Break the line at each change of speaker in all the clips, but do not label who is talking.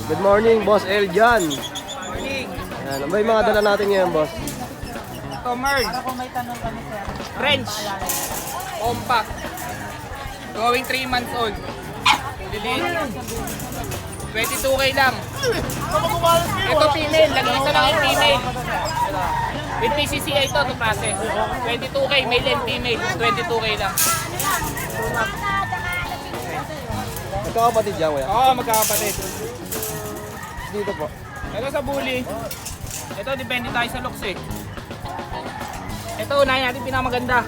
Good morning, Boss Eljan.
Morning.
Ayan, ano ba yung mga dala natin ngayon, Boss?
Tomern. French. Compact. Going 3 months old. Liliit. 22k lang. Ito female. Lagi-isa lang yung female. With PCCI ito to process. 22k male and female. 22k lang.
Magkakapatid dyan, kuya.
Oo, magkakapatid.
Dito po.
Ito sa bully. Ito depende tayo sa looks eh. Ito unahin natin pinakamaganda.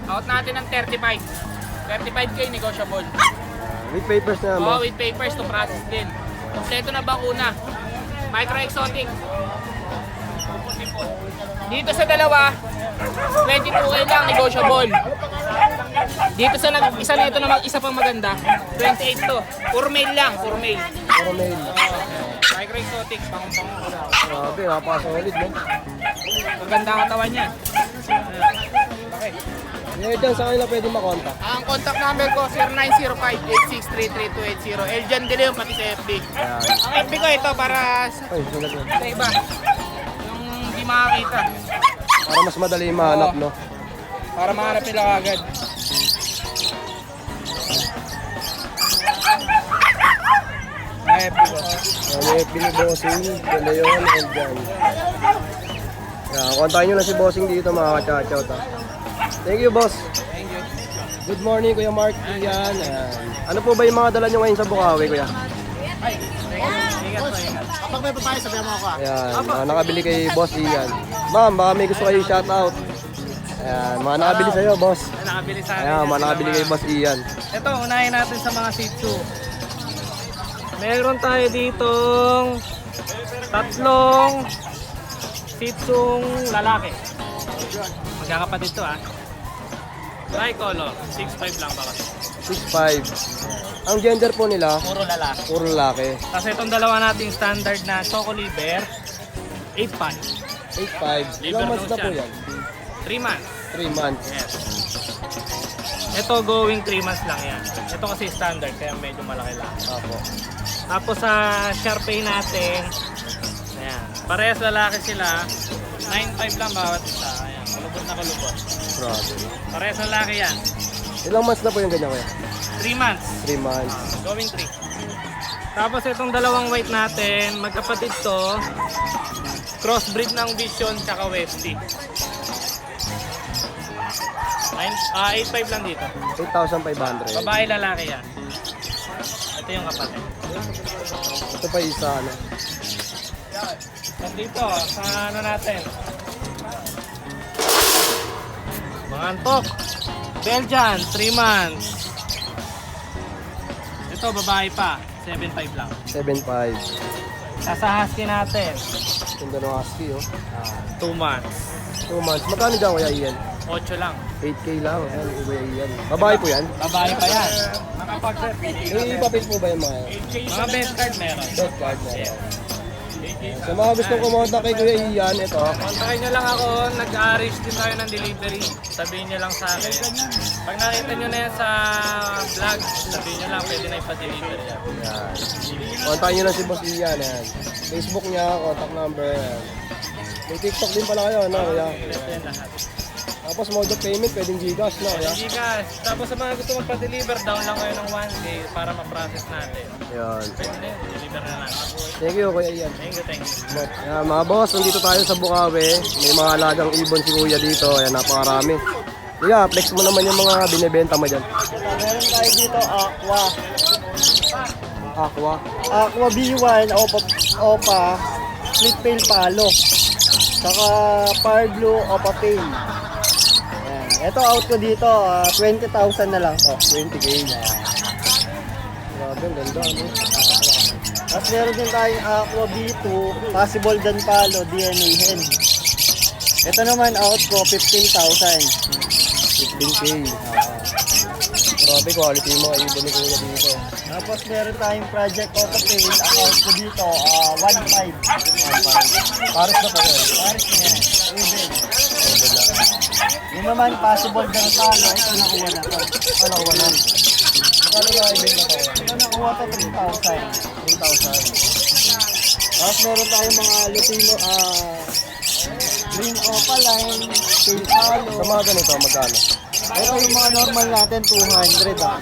Out natin ng 35. 35k negotiable.
With papers na,
Oo,
Boss.
with papers to process din. Kompleto na bakuna. Micro exotic. Dito sa dalawa, 22k lang negotiable. Dito sa isa na ito na isa pang maganda, 28 to. Pure male lang, pure male.
Para mail.
Micro exotic, pang-pang.
Grabe, napaka-solid, no?
Maganda ang katawan niya. Okay.
Ngayon dyan, sa kanila pwede makontak.
Ang contact number ko 0905-8633280. Eljan De Leon pati sa FB.
Ayan.
Ang FB ko ito para sa
Ay, sulat mo.
iba. Yung hindi makakita.
Para mas madali mahanap, no?
Para mahanap nila agad. FB ko.
May Bossing, De Leon, Eljan. Ayan, kontakin nyo na si Bossing dito, mga kachachout, ha. Thank you, Boss.
Thank you.
Good morning, Kuya Mark. Ian. Ayan. Ano po ba yung mga dala nyo ngayon sa Bukawi, Kuya?
Ay, ingat po, ingat. Kapag may babae, sabihan mo ako
Ayan, mga nakabili kay Boss Ian. Ma'am, baka may gusto kayo shoutout. Ayan, mga nakabili sa'yo, Boss.
Nakabili sa akin.
Ayan, mga nakabili kay Boss Ian.
Ito, unahin natin sa mga Shih Tzu. Meron tayo ditong tatlong Shih Tzu'ng lalaki. Magkakapatid to ah. Tricolor, 6'5 lang ba kasi?
6'5". Ang gender po nila,
Puro lalaki.
puro lalaki.
Kasi itong dalawa nating standard na Choco Liver, 8'5".
8'5".
Liver
Ilang months na
daw
po
siya.
yan?
3 months.
3 months.
Yes. Ito going 3 months lang yan. Ito kasi standard kaya medyo malaki lang.
Apo.
Tapos sa Sharpei natin, ayan, parehas lalaki sila, 9'5 lang bawat isa. Ayan, kulubot na kulubot.
Grabe.
Parehas lalaki yan.
Ilang months na po yung ganyan, Kuya?
3 months.
3 months.
Going 3. Tapos itong dalawang white natin, magkapatid to, crossbreed ng Vision tsaka Westie. 8'5 lang dito.
8,500.
Babae lalaki yan. Ito yung kapatid.
Ito pa isa, ano?
Dito, sa ano natin? Mga antok. Belgian, 3 months. Ito, babae pa. 7'5 lang.
7'5".
Sa husky natin,
Ganda ng husky, oh.
2 months.
2 months. Magkano dyan, Kuya Ian?
8 lang.
8K lang. Ayan, Kuya Ian. Babae po yan?
Babae pa yan.
May papel po ba yung mga yan?
Mga best card meron.
Bed card na yan. Sa mga gustong kumontak kay Kuya Ian, ito.
Kontakin nyo lang ako, nag-arrange din tayo ng delivery. Sabihin nyo lang sa akin. Pag nakita nyo na yan sa vlog, sabihin nyo lang, pwede na ipa-deliver yan.
Yan. Kontakin nyo lang si Boss Ian. Yan. Facebook niya, contact number. Yan. May TikTok din pala kayo, no, Kuya?
Ito yan lahat.
Tapos mode of payment, pwedeng Gcash, no, Kuya?
Gcash. Tapos sa mga gusto magpa-deliver, down lang kayo ng 1 day para ma-process natin.
Yan.
Pwede na yun, deliver na natin.
Thank you, Kuya Ian.
Thank you, thank you.
Yan, mga boss, nandito tayo sa Bukawi. May mga alagang ibon si Kuya dito. Ayan, napakarami. Kuya, flex mo naman yung mga binibenta mo dyan.
Meron tayo dito Aqua.
Aqua.
Aqua B1, Opa, Split Pail Palo. Saka Power Blue, Opa Pail. Ayan. Ito out ko dito, 20,000 na lang to.
20K. Grabe, ang ganda, ano?
Tapos meron din tayong Aqua B2, Possible Dan Palo, DNA Hen. Ito naman out ko, 15,000.
15K. Grabe, quality yung mga ibon ni Kuya dito.
Tapos meron tayong Project Auto Pail, account ko dito, 1.5.
Paris na po yun.
Paris na yan, even. Yun naman, Possible Dan Palo, ito nakuha na to.
Ano ko ba Kano na ibenta ko?
Ito nakuha to 3,000.
3,000.
Tapos meron tayong mga Lutino, green opaline, pale palo.
Sa mga ganito, magkano?
Ito yung mga normal natin, 200 ang isa.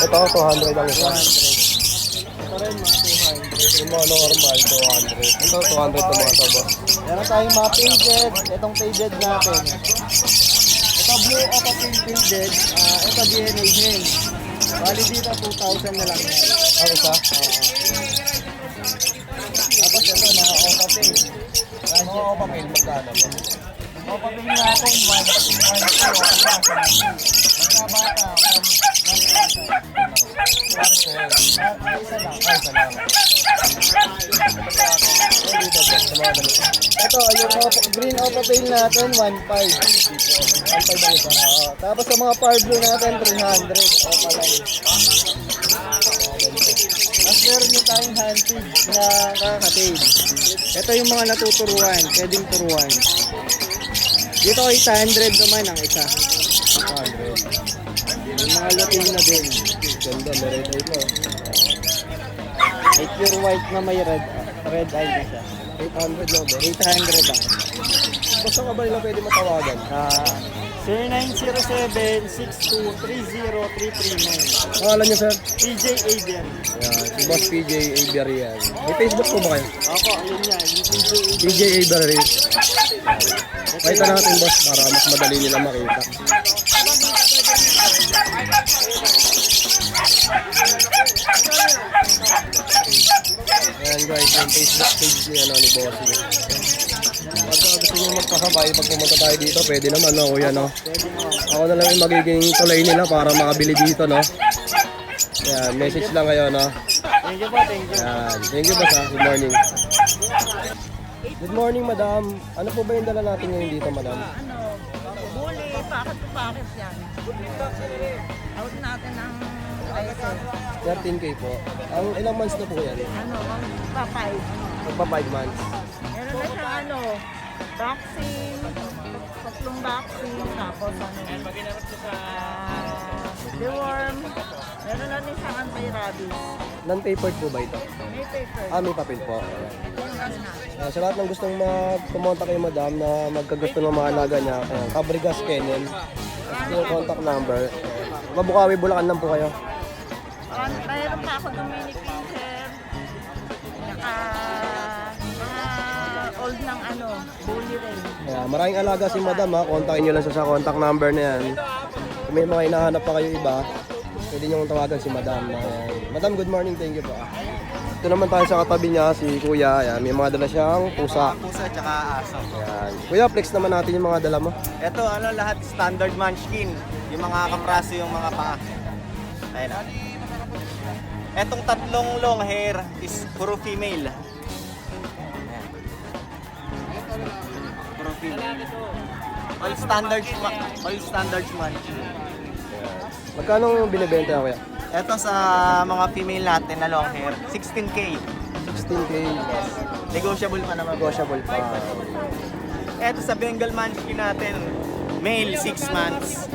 Ito, 200 ang isa.
200. Ito rin mga 200.
Yung mga normal, 200. Ito, 200 to mga to, boss.
Meron tayong mga painted. Itong painted natin. Ito blue opa painted. Ito DNA hen. Bali dito 2,000 na lang yan.
Ang isa?
Tapos ito mga opa paint.
Mga opapil, magkano?
Opa paint natin 1,200. Magkabata 1,000. Isa lang.
Ay, salamat. Dito, boss, sa mga ganito.
Ito yung green opa paint natin 1,500.
Ang 5 ang isa.
Tapos sa mga par blue natin 300 opa line. Tapos meron yung tayong hunting na kakatail. Ito yung mga natuturuan, pwedeng turuan. Dito 800 naman ang isa.
100.
Yung mga Latina din.
Ganda, may red eye pa.
May pure white na may red eye na siya.
800 lang, boss.
800 lang.
Basta ka ba nila pwede matawagan?
0907-6230-339.
Pangalan niyo, sir?
PJ Avian.
Yan, si Boss PJ Aberian. May Facebook po ba kayo?
Ako, yun yan. Yung PJ Avian.
PJ Aberian. Pakita natin, boss, para mas madali nila makita. Ayan guys, yung Facebook page ni, ni Boss. Pagka gusto nyo magpasabay, pag pumunta tayo dito, pwede naman, no, kuya, no?
Pwede mo.
Ako na lang yung magiging tulay nila para makabili dito, no? Ayan, message lang kayo, no?
Thank you po, thank you.
Ayan, thank you, boss, ha? Good morning. Good morning, madam. Ano po ba yung dala natin ngayon dito, madam?
Buli, packet yan. Out natin ang prices.
13K po. Ang ilang months na po yan?
Papay.
Magpa 5 months.
Meron na siyang vaccine, tatlong vaccine, tapos deworm. Meron na din siyang anti-rabies.
Non-papered po ba ito?
May paper.
May papel po.
Yung na.
Sa lahat ng gustong pumunta kay madam na magkagusto ng mga alaga niya, Cabrigas Kennel. Ito yung contact number. Mabukawi, Bulacan lang po kayo.
Mayroon pa ako Dominic Pincher. Naka mga old ng bully rin.
Maraming alaga si madam, ha. Kontakin nyo lang siya sa contact number na yan. Kung may mga hinahanap pa kayo iba, pwede nyo tawagan si madam. Madam, good morning. Thank you po. Ito naman tayo sa katabi niya, si kuya. Ayan, may mga dala siyang pusa.
Pusa tsaka aso.
Ayan. Kuya, flex naman natin yung mga dala mo.
Ito, lahat standard munchkin. Yung mga kapraso, yung mga paa. Ayun na. Etong tatlong long hair is puro female. Ayan. Puro female. All standards munchkin.
Magkano binibenta kuya?
Ito sa mga female natin na long hair, 16K.
16K.
Negotiable pa naman.
Negotiable pa.
Ito sa Bengal munchkin natin, male 6 months,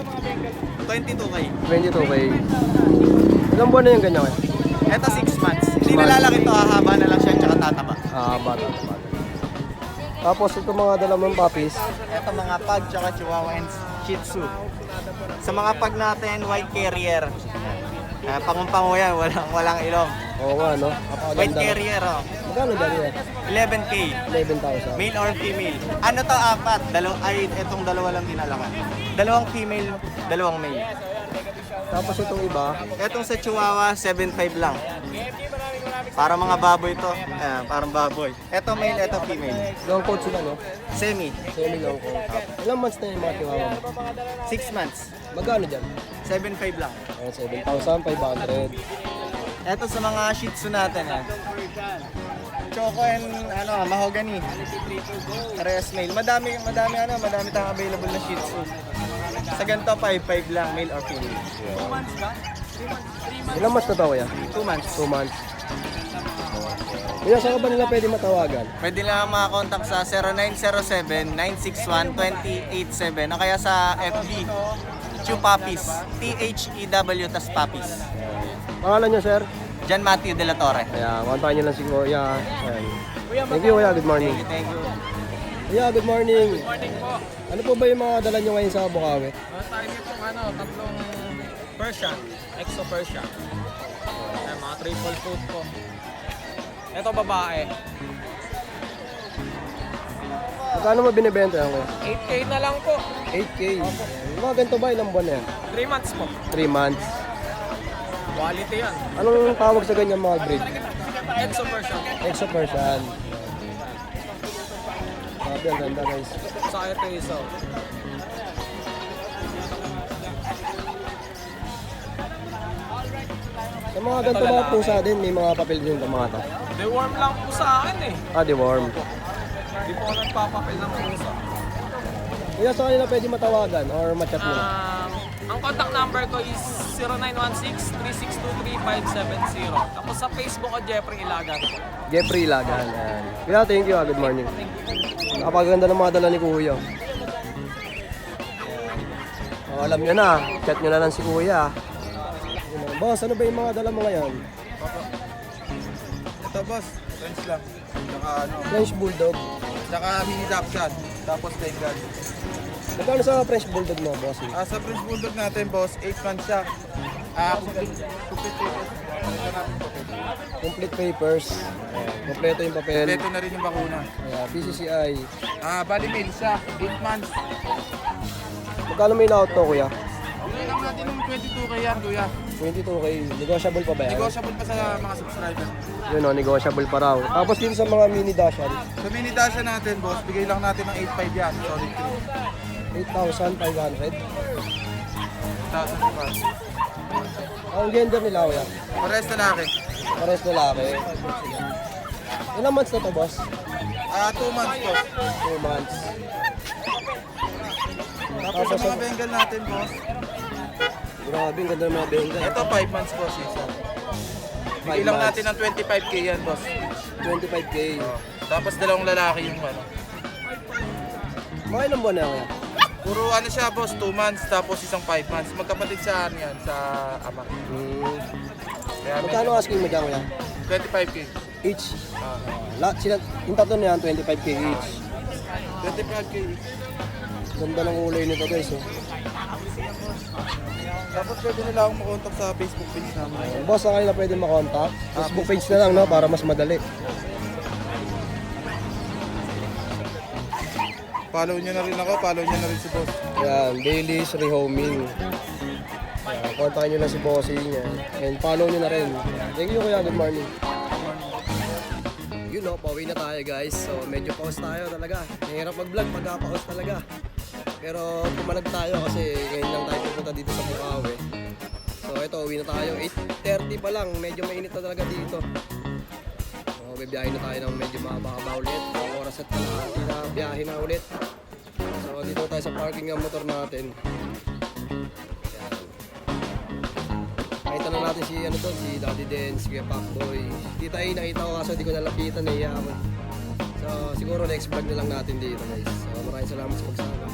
22K.
22K. Ilang buwan na yung ganyan kuya?
Ito 6 months. Hindi na lalaki to, hahaba na lang siya tsaka tataba.
Bata. Tapos ito mga dala mong puppies.
Ito mga pug tsaka chihuahua and shih tzu. Sa mga pug natin, white carrier. Pangumpang yan, walang ilong.
Oo nga, no?
White
Napakaganda.
carrier,
Magkano dali yan?
11K.
11,000.
Male or female. Ano to, apat. Itong dalawa lang dinalakan. Dalawang female, dalawang male.
Tapos itong iba,
Etong sa Chihuahua, 7.5 lang. Para mga baboy to. Ayan, parang baboy. Eto male, eto female.
long coat sila, no?
Semi.
Semi-long coat. Ilang months na yung mga chihuahua mo?
6 months.
Magkano dyan?
7.5 lang.
7,500.
Eto sa mga Shih Tzu natin. Choco and mahogany. Parehas male. Madami tayong available na Shih Tzu. Sa ganito, 5.5 lang, male or female.
Ilang months na to, kuya?
2 months.
2 months. Kuya, saan ka ba nila pwede matawagan?
Pwede lang makakontakt sa 0907-961-2087 o kaya sa FB, Chew Puppies, THEW tas Puppies.
Pangalan nyo, sir?
John Matthew De La Torre.
Ayan, kontakin nyo lang si Kuya. Ayan. Thank you, Kuya. Good morning.
Thank you.
Kuya, good morning.
Morning po.
Ano po ba yung mga dala nyo ngayon sa Bukawi?
Tayo nito tatlong Persian, Exo Persian. Ayan, mga triple coat po. Ito babae.
Magkano mo binibenta yan, Kuya?
8K na lang po.
8K. Ayan. Yung mga ganito ba? Ilang buwan na yan?
3 months po.
3 months.
Quality yan.
Anong tawag sa ganyan mga breed?
Exo Persian.
Exo Persian. Sabi, ang ganda guys.
Sa ito iso.
Sa mga ganito mga pusa din, may mga papel din sa mga ta.
Deworm lang po sa akin eh.
Ah, deworm.
Hindi po ako nagpapapel ng pusa.
Kuya, sa kanila pwede matawagan or machat mo lang.
Ang contact number ko is 0916-362-3570. Tapos sa Facebook ko, Jeffrey Ilagan.
Jeffrey Lagan. Ayan. Kuya, thank you. Good morning. Napakaganda ng mga dala ni Kuya. Oh, alam nyo na, chat nyo na lang si Kuya. Boss, ano ba yung mga dala mo ngayon?
Ito boss, French lang. Saka ano,
French Bulldog.
saka mini Dachshund. Tapos Bengal.
Magkano sa French Bulldog mo, boss?
Sa French Bulldog natin boss, 8 months siya. Complete papers.
Complete papers. Ayan. Kompleto yung papel.
Kompleto na rin yung bakuna.
Ayan, PCCI.
Bali mail siya, 8 months.
Magkano may laot to, Kuya?
Bigay lang natin ng 22k yan, kuya.
22K. Negotiable pa ba yan?
Negotiable pa sa mga subscriber.
Yun o, negotiable pa raw. Tapos dito sa mga mini Dashan,
Sa mini Dachshund natin boss, bigay lang natin ng 8.5 yan. Solid
8,500.
3,000 pa.
Ang gender nila, Kuya?
Pares na laki.
Pares lalaki. Ilang months na to, boss?
2 months boss.
2 months.
Tapos sa mga Bengal natin boss,
Grabe, ang ganda ng mga Bengal.
ito 5 months boss isa. Bigay lang natin ng 25k yan boss.
25K.
Tapos dalawang lalaki yung ano.
Mga ilang buwan na, Kuya?
Puro ano siya boss, 2 months tapos isang 5 months. Magkapatid sa ano yan, sa ama. Kaya
Magkano asking mo dyan, Kuya?
25k.
Each. Yung tatlo na yan, 25K each.
25k.
Ganda ng kulay nito, guys. Oh.
Tapos pwede nila akong makontak sa Facebook page namin.
Boss, sa kanila pwede makontak. Facebook page na lang, no? Para mas madali.
Follow nyo na rin ako, follow nyo na rin si boss.
Yan, Daily's Rehoming. Yan, kontakin nyo lang si Bossing yan. And follow nyo na rin. Thank you, Kuya. Good morning. Yun, no? Pauwi na tayo, guys. So, medyo pause tayo talaga. Mahirap mag-vlog pagka-pause talaga. Pero pumalag tayo kasi ngayon lang tayo pupunta dito sa Bukawi. So, ito, uwi na tayo. 8:30 pa lang. Medyo mainit na talaga dito. So, bibiyahin na tayo ng medyo mahaba ulit. Oras at kalahati na biyahe na ulit. So, dito tayo sa parking ng motor natin. Yan. Nakita na natin si si Daddy Dance, Kuya Pacboy. Tita A, nakita ko kaso di ko nalapitan eh. So, siguro next vlog na lang natin dito, guys. So, maraming salamat sa pagsama.